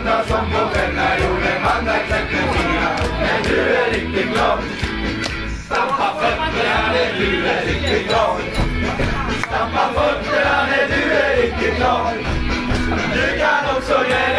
andra som på vänner jorden vandrar knäppt med fingrarna. Men du är riktigt glad. Stampa fötterna när du är riktigt glad. Stampa fötterna när du är riktigt glad. Du kan också hjälpa